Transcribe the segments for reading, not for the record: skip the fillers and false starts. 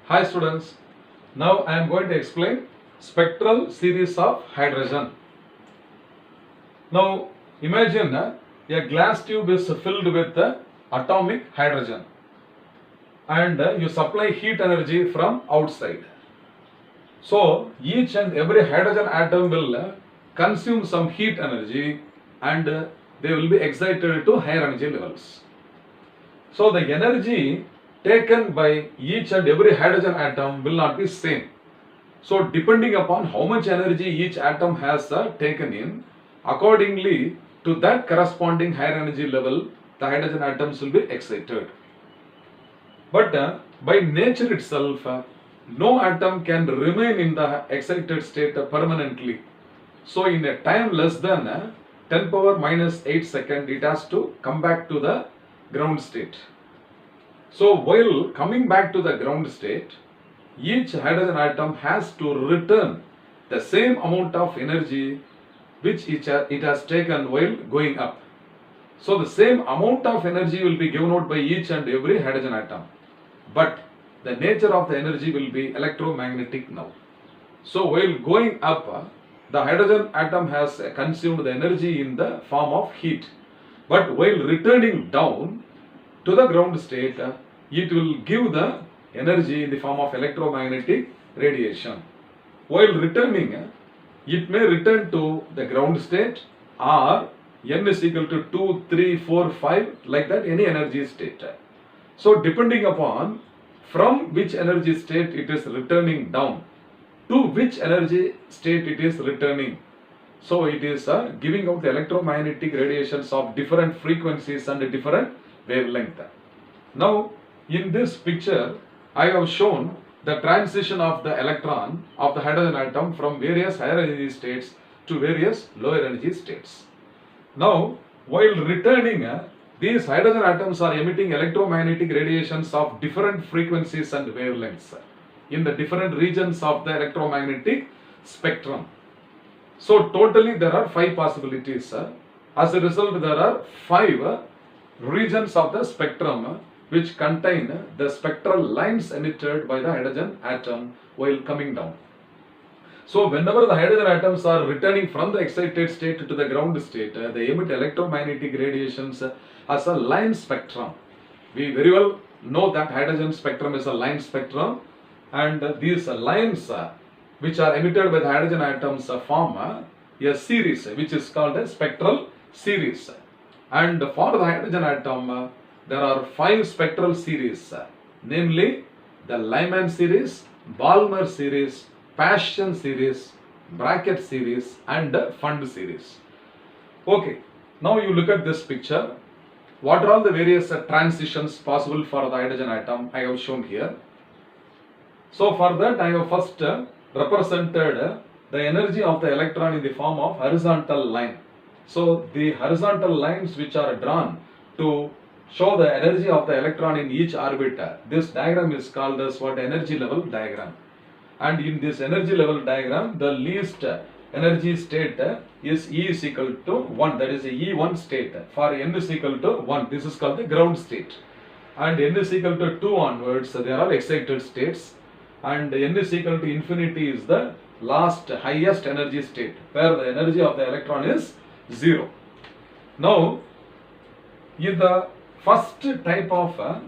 Hi students, now I am going to explain spectral series of hydrogen. Now imagine a glass tube is filled with atomic hydrogen and you supply heat energy from outside. So each and every hydrogen atom will consume some heat energy and they will be excited to higher energy levels. So the energy taken by each and every hydrogen atom will not be same. So depending upon how much energy each atom has taken in, accordingly to that corresponding higher energy level, the hydrogen atoms will be excited. But by nature itself, no atom can remain in the excited state permanently. So in a time less than 10 power minus 8 second, it has to come back to the ground state. So while coming back to the ground state, each hydrogen atom has to return the same amount of energy which it has taken while going up. So the same amount of energy will be given out by each and every hydrogen atom. But the nature of the energy will be electromagnetic now. So while going up, the hydrogen atom has consumed the energy in the form of heat. But while returning down to the ground state, it will give the energy in the form of electromagnetic radiation. While returning, it may return to the ground state or n is equal to 2, 3, 4, 5, like that, any energy state. So depending upon from which energy state it is returning down to which energy state it is returning. So it is giving out the electromagnetic radiations of different frequencies and different wavelength. Now in this picture I have shown the transition of the electron of the hydrogen atom from various higher energy states to various lower energy states. Now while returning, these hydrogen atoms are emitting electromagnetic radiations of different frequencies and wavelengths in the different regions of the electromagnetic spectrum. So totally there are 5 possibilities. As a result, there are 5 regions of the spectrum which contain the spectral lines emitted by the hydrogen atom while coming down. So whenever the hydrogen atoms are returning from the excited state to the ground state, they emit electromagnetic radiations as a line spectrum. We very well know that hydrogen spectrum is a line spectrum, and these lines which are emitted by the hydrogen atoms form a series which is called a spectral series. And for the hydrogen atom, there are 5 spectral series, namely the Lyman series, Balmer series, Paschen series, Brackett series and Fund series. Okay, now you look at this picture. What are all the various transitions possible for the hydrogen atom I have shown here. So for that I have first represented the energy of the electron in the form of horizontal line. So the horizontal lines which are drawn to show the energy of the electron in each orbit, this diagram is called as what? Energy level diagram. And in this energy level diagram, the least energy state is E is equal to 1, that is a E1 state. For n is equal to 1, this is called the ground state. And n is equal to 2 onwards, they are all excited states. And n is equal to infinity is the last highest energy state, where the energy of the electron is 0. Now, in the first type of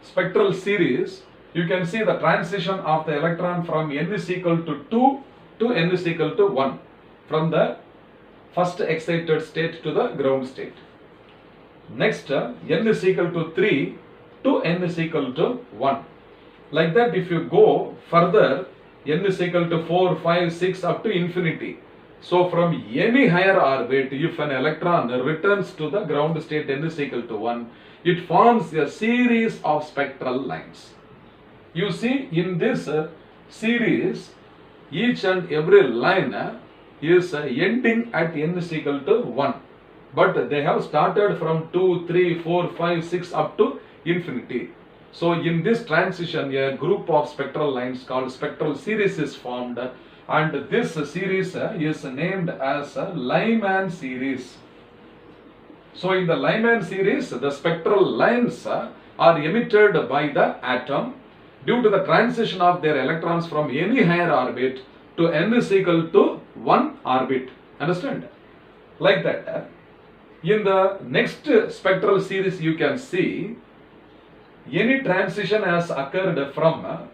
spectral series, you can see the transition of the electron from n is equal to 2 to n is equal to 1, from the first excited state to the ground state. Next, n is equal to 3 to n is equal to 1. Like that, if you go further, n is equal to 4, 5, 6 up to infinity. So from any higher orbit, if an electron returns to the ground state n is equal to 1, it forms a series of spectral lines. You see, in this series, each and every line is ending at n is equal to 1. But they have started from 2, 3, 4, 5, 6 up to infinity. So in this transition, a group of spectral lines called spectral series is formed, and this series is named as Lyman series. So in the Lyman series, the spectral lines are emitted by the atom. due to the transition of their electrons from any higher orbit to n is equal to 1 orbit. Understand? Like that. In the next spectral series, you can see any transition has occurred from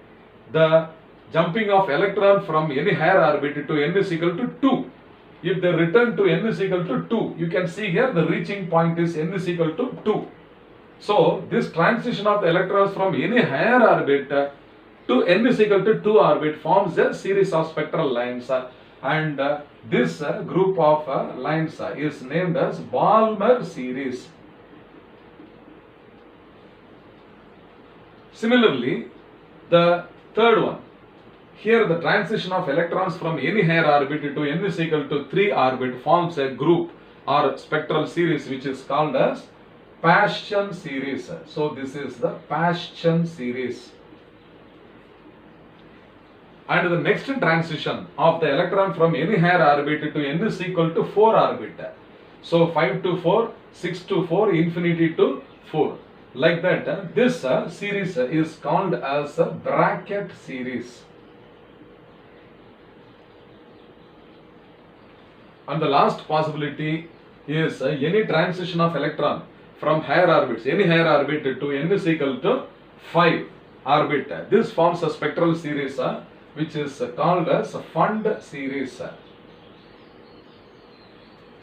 the jumping of electron from any higher orbit to n is equal to 2. If they return to n is equal to 2, you can see here the reaching point is n is equal to 2. So, this transition of the electrons from any higher orbit to n is equal to 2 orbit forms a series of spectral lines, and this group of lines is named as Balmer series. Similarly, the third one, here the transition of electrons from any higher orbit to n is equal to 3 orbit forms a group or spectral series which is called as Paschen series. So this is the Paschen series. And the next transition of the electron from any higher orbit to n is equal to 4 orbit. So 5 to 4, 6 to 4, infinity to 4. Like that, this series is called as a bracket series. And the last possibility is any transition of electron from higher orbits, any higher orbit to n is equal to 5 orbit. This forms a spectral series which is called as Fund series.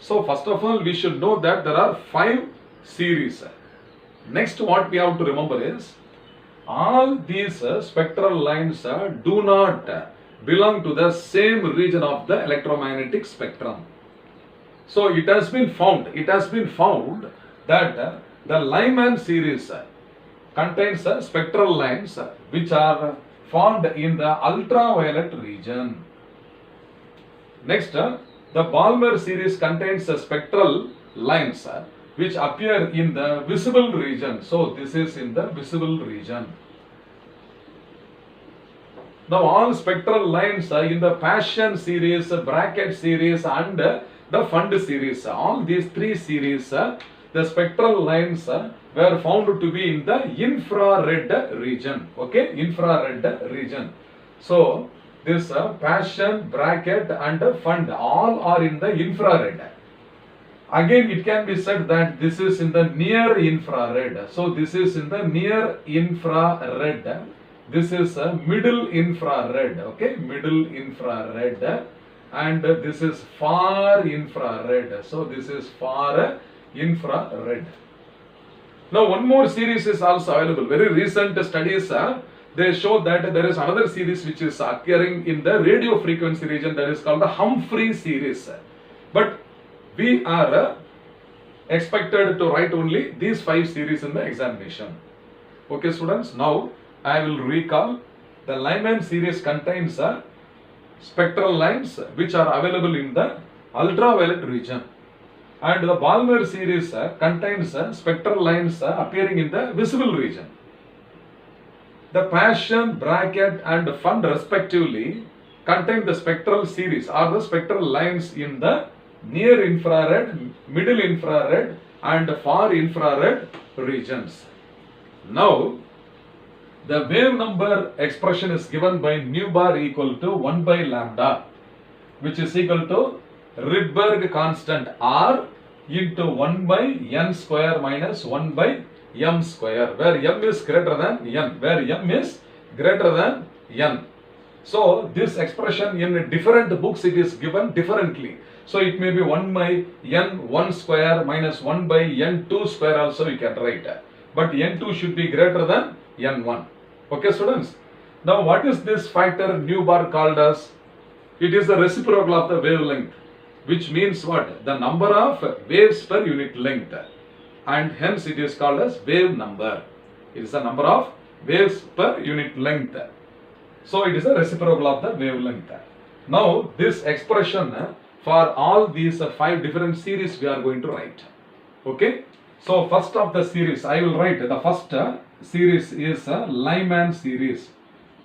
So first of all, we should know that there are 5 series. Next, what we have to remember is all these spectral lines do not belong to the same region of the electromagnetic spectrum. So it has been found that the Lyman series contains spectral lines which are found in the ultraviolet region. Next, the Balmer series contains spectral lines which appear in the visible region. So this is in the visible region. Now all spectral lines in the Paschen series, bracket series and the Fund series, all these 3 series, the spectral lines were found to be in the infrared region. Okay, infrared region. So this Paschen, bracket and Fund all are in the infrared. Again, it can be said that this is in the near infrared. So this is in the near infrared. This is a middle infrared. Okay, middle infrared. And this is far infrared. So this is far infrared. Now one more series is also available. Very recent studies they show that there is another series which is occurring in the radio frequency region, that is called the Humphrey series. But we are expected to write only these 5 series in the examination. Okay students, now I will recall the Lyman series contains spectral lines which are available in the ultraviolet region, and the Balmer series contains spectral lines appearing in the visible region. The Paschen, bracket and Fund respectively contain the spectral series or the spectral lines in the near infrared, middle infrared and far infrared regions. Now the wave number expression is given by nu bar equal to 1 by lambda, which is equal to Rydberg constant R into 1 by n square minus 1 by m square, where m is greater than n, where m is greater than n. So this expression in different books it is given differently. So it may be 1 by n1 square minus 1 by n2 square also you can write. But n2 should be greater than n1. Okay students. Now what is this factor nu bar called as? It is the reciprocal of the wavelength, which means what? The number of waves per unit length, and hence it is called as wave number. It is the number of waves per unit length. So it is a reciprocal of the wavelength. Now this expression for all these 5 different series we are going to write. Okay. So first of the series I will write, the first series is Lyman series.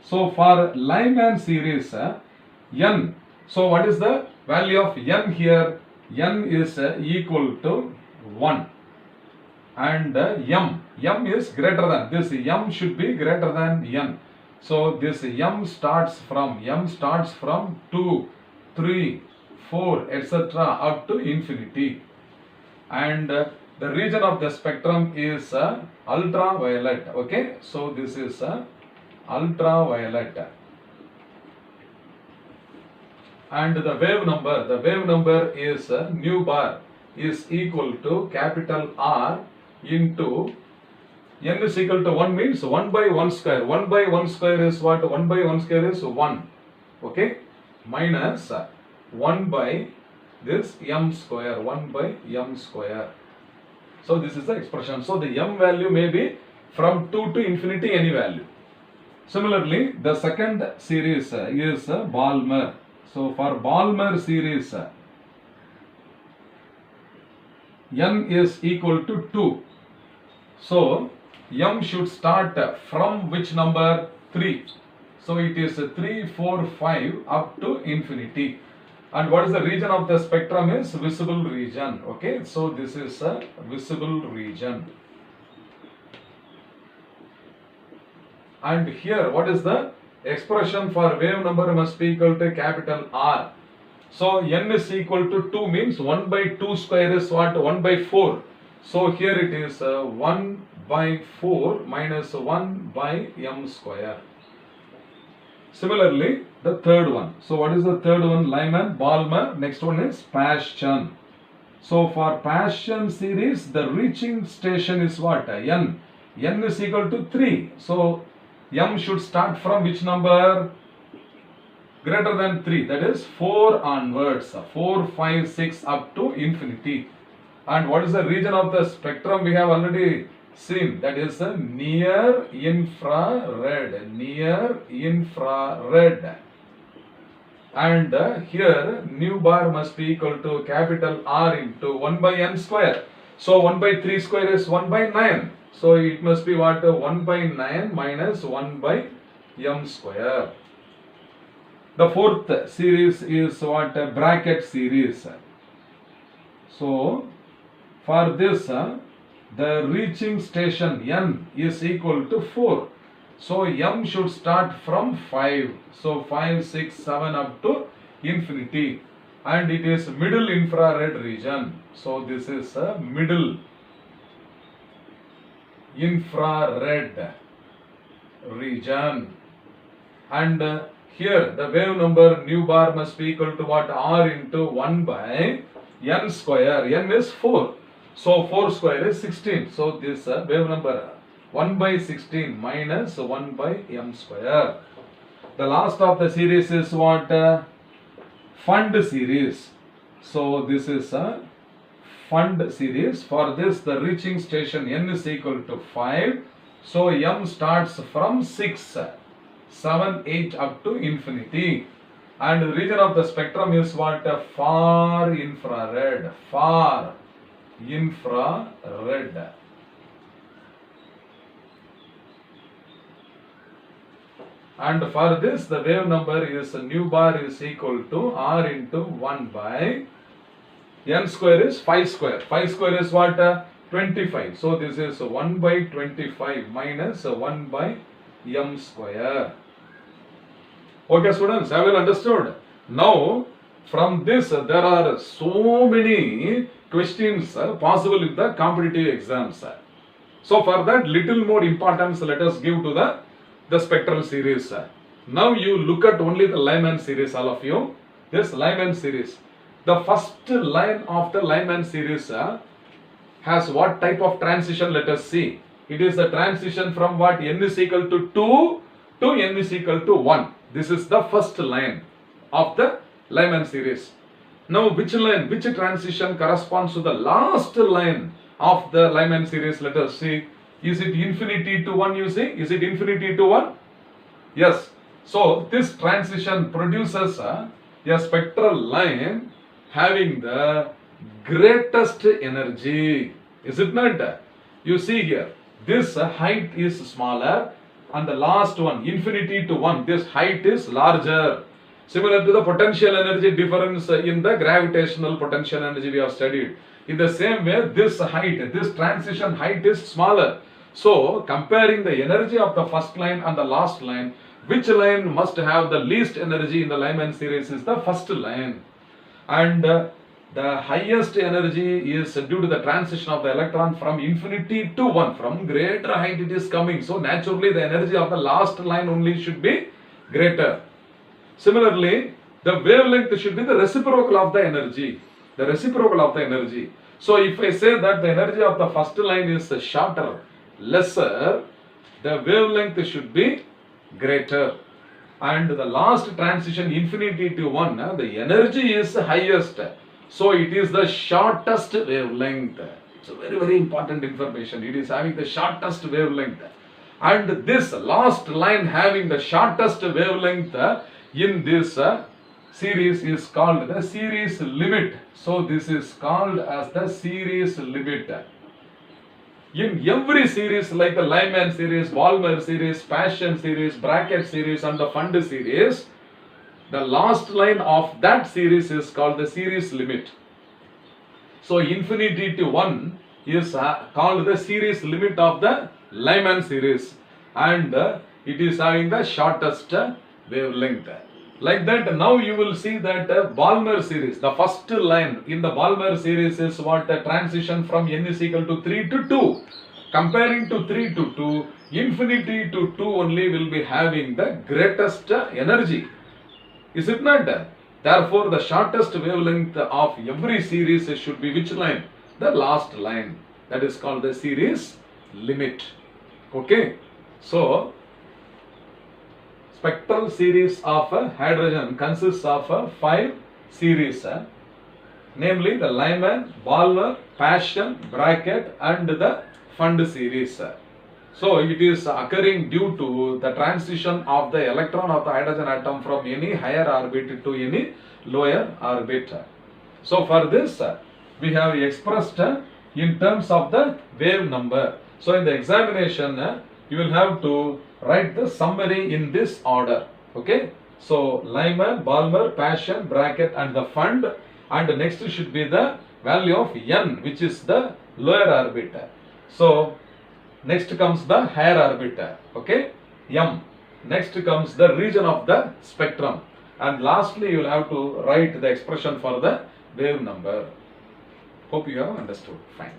So for Lyman series n, so what is the value of n here? N is equal to 1 and m is greater than, this m should be greater than n. So this m starts from 2, 3, 4, etc. up to infinity. And the region of the spectrum is ultraviolet. Okay, so this is ultraviolet. And the wave number is nu bar is equal to capital R into n is equal to 1 means 1 by 1 square. 1 by 1 square is what? 1 by 1 square is 1. Okay, minus 1 by this m square. 1 by m square. So this is the expression. So the m value may be from 2 to infinity, any value. Similarly, the second series is Balmer. So for Balmer series, n is equal to 2. So m should start from which number? 3. So it is 3, 4, 5 up to infinity. And what is the region of the spectrum? Is visible region. Okay, so this is a visible region. And here, what is the expression for wave number? Must be equal to capital R. So n is equal to 2 means 1 by 2 square is what? 1 by 4. So here it is 1 by 4 minus 1 by m square. Similarly, the third one. So what is the third one? Lyman, Balmer. Next one is Paschen. So for Paschen series, the reaching station is what? N. N is equal to 3. So m should start from which number? Greater than 3. That is 4 onwards. 4, 5, 6 up to infinity. And what is the region of the spectrum? We have already seen. That is near infrared. Near infrared. And here nu bar must be equal to capital R into 1 by n square. So 1 by 3 square is 1 by 9. So it must be what? 1 by 9 minus 1 by m square. The fourth series is what? Bracket series. So for this, the reaching station n is equal to 4. So m should start from 5. So 5, 6, 7 up to infinity. And it is middle infrared region. So this is a middle infrared region. And here the wave number nu bar must be equal to what? R into 1 by n square. N is 4. So 4 square is 16. So this wave number 1 by 16 minus 1 by m square. The last of the series is what? Fund series. So this is a fund series. For this, the reaching station n is equal to 5. So m starts from 6, 7, 8 up to infinity. And the region of the spectrum is what? Far infrared. Far infrared. And for this, the wave number is nu bar is equal to R into 1 by n square is 5 square. 5 square is what? 25. So this is 1 by 25 minus 1 by m square. Okay students, have you understood? Now from this there are so many questions possible in the competitive exams. So for that little more importance let us give to the spectral series. Now you look at only the Lyman series, all of you. This Lyman series. The first line of the Lyman series has what type of transition? Let us see. It is the transition from what? N is equal to 2 to n is equal to 1. This is the first line of the Lyman series. Now which line, which transition corresponds to the last line of the Lyman series? Let us see. Is it infinity to 1 you see? Is it infinity to 1? Yes. So this transition produces a spectral line having the greatest energy. Is it not? You see here, this height is smaller and the last one, infinity to 1, this height is larger. Similar to the potential energy difference in the gravitational potential energy we have studied. In the same way, this height, this transition height is smaller. So, comparing the energy of the first line and the last line, which line must have the least energy in the Lyman series is the first line. And the highest energy is due to the transition of the electron from infinity to 1. From greater height it is coming. So naturally the energy of the last line only should be greater. Similarly, the wavelength should be the reciprocal of the energy. The reciprocal of the energy. So if I say that the energy of the first line is shorter, lesser, the wavelength should be greater. And the last transition infinity to 1, the energy is highest. So it is the shortest wavelength. It's a very, very important information. It is having the shortest wavelength. And this last line having the shortest wavelength in this series is called the series limit. So this is called as the series limit. In every series like the Lyman series, Balmer series, Paschen series, Brackett series and the Fund series, the last line of that series is called the series limit. So infinity to 1 is called the series limit of the Lyman series, and it is having the shortest wavelength. Like that, now you will see that Balmer series, the first line in the Balmer series is what? The transition from n is equal to 3 to 2. Comparing to 3 to 2, infinity to 2 only will be having the greatest energy. Is it not? Therefore, the shortest wavelength of every series should be which line? The last line. That is called the series limit. Okay. So, spectral series of hydrogen consists of 5 series, namely the Lyman, Balmer, Paschen, Brackett and the Fund series. So it is occurring due to the transition of the electron of the hydrogen atom from any higher orbit to any lower orbit. So for this we have expressed in terms of the wave number. So in the examination you will have to write the summary in this order. Okay. So Lyman, Balmer, Paschen, Brackett and the Fund, and next should be the value of n, which is the lower orbit. So next comes the higher orbit. Okay. M. Next comes the region of the spectrum. And lastly you will have to write the expression for the wave number. Hope you have understood. Fine.